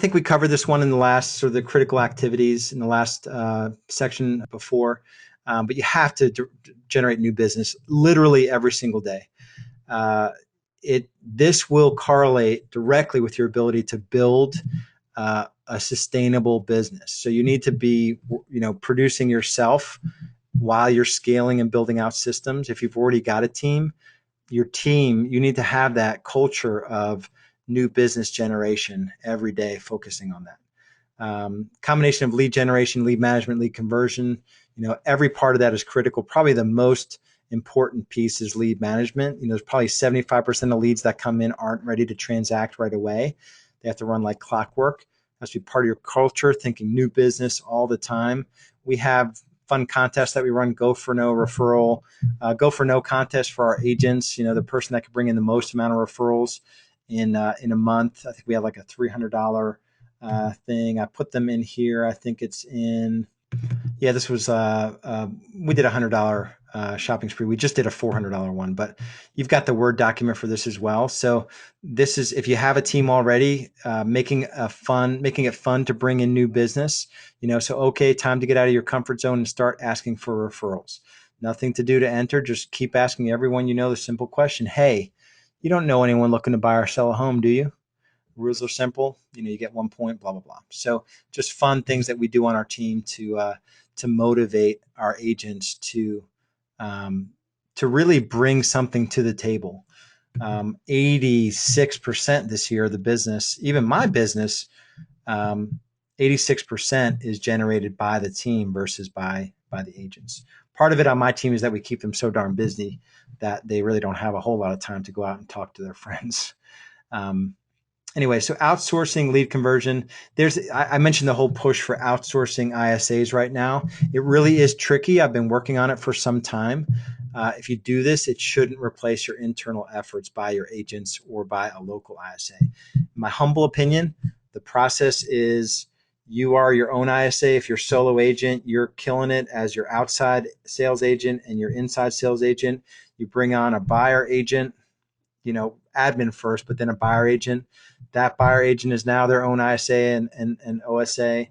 think we covered this one in the last sort of the critical activities in the last section before, but you have to generate new business literally every single day. Uh, this will correlate directly with your ability to build a sustainable business. So you need to be, producing yourself while you're scaling and building out systems. If you've already got a team, you need to have that culture of new business generation every day, focusing on that. Combination of lead generation, lead management, lead conversion, every part of that is critical. Probably the most important piece is lead management. There's probably 75% of leads that come in aren't ready to transact right away. They have to run like clockwork. It has to be part of your culture, thinking new business all the time. We have fun contests that we run, go for no referral, go for no contest for our agents. The person that could bring in the most amount of referrals in a month. I think we have like a $300 thing. I put them in here. I think it's in. Yeah, this was we did a $100 shopping spree. We just did a $400 one, but you've got the Word document for this as well. So this is, if you have a team already, making it fun to bring in new business. So okay, time to get out of your comfort zone and start asking for referrals. Nothing to do to enter. Just keep asking everyone the simple question. Hey, you don't know anyone looking to buy or sell a home, do you? Rules are simple. You get 1 point, blah, blah, blah. So just fun things that we do on our team to motivate our agents to really bring something to the table. 86% this year of the business, even my business, 86% is generated by the team versus by the agents. Part of it on my team is that we keep them so darn busy that they really don't have a whole lot of time to go out and talk to their friends. Anyway, so outsourcing lead conversion, I mentioned the whole push for outsourcing ISAs right now. It really is tricky. I've been working on it for some time. If you do this, it shouldn't replace your internal efforts by your agents or by a local ISA. In my humble opinion, the process is you are your own ISA. If you're solo agent, you're killing it as your outside sales agent and your inside sales agent. You bring on a buyer agent, admin first, but then a buyer agent. That buyer agent is now their own ISA and OSA.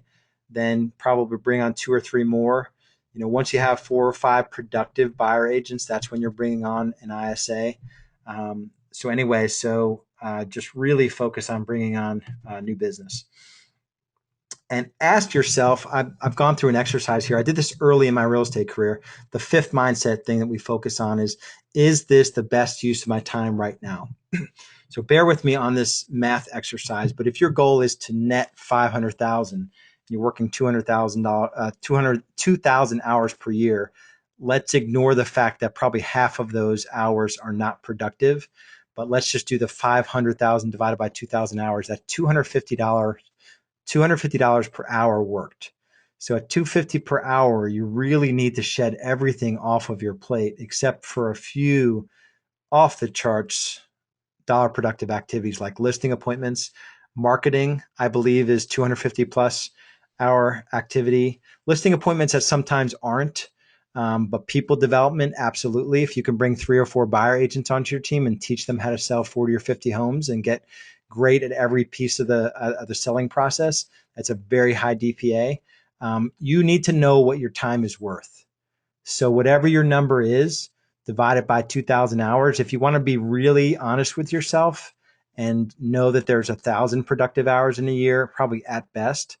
Then probably bring on 2 or 3 more. Once you have 4 or 5 productive buyer agents, that's when you're bringing on an ISA. Just really focus on bringing on new business. And ask yourself, I've gone through an exercise here. I did this early in my real estate career. The 5th mindset thing that we focus on is this the best use of my time right now? So bear with me on this math exercise, but if your goal is to net 500,000, you're working 200,000 hours per year, let's ignore the fact that probably half of those hours are not productive, but let's just do the 500,000 divided by 2,000 hours. That's $250 per hour worked. So at $250 per hour, you really need to shed everything off of your plate except for a few off the charts dollar productive activities like listing appointments. Marketing, I believe, is 250 plus hour activity. Listing appointments that sometimes aren't, but people development, absolutely. If you can bring 3 or 4 buyer agents onto your team and teach them how to sell 40 or 50 homes and get great at every piece of the selling process, that's a very high DPA. You need to know what your time is worth. So whatever your number is, divide it by 2,000 hours. If you want to be really honest with yourself and know that there's 1,000 productive hours in a year, probably at best.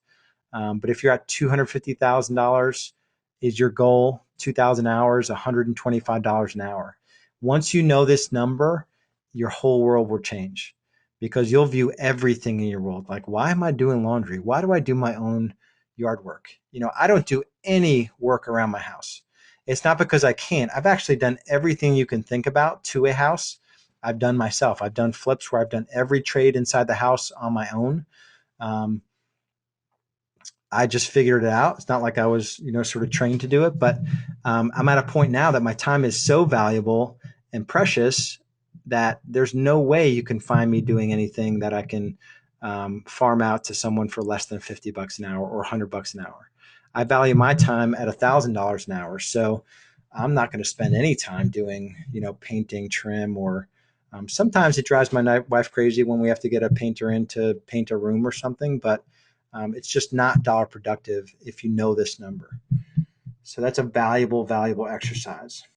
But if you're at $250,000 is your goal, 2,000 hours, $125 an hour. Once you know this number, your whole world will change because you'll view everything in your world. Like, why am I doing laundry? Why do I do my own yard work? I don't do any work around my house. It's not because I can't. I've actually done everything you can think about to a house. I've done myself. I've done flips where I've done every trade inside the house on my own. I just figured it out. It's not like I was, sort of trained to do it, but I'm at a point now that my time is so valuable and precious that there's no way you can find me doing anything that I can farm out to someone for less than $50 an hour or $100 an hour. I value my time at $1,000 an hour. So I'm not going to spend any time doing, painting, trim, or Sometimes it drives my wife crazy when we have to get a painter in to paint a room or something, but it's just not dollar productive if you know this number. So that's a valuable exercise.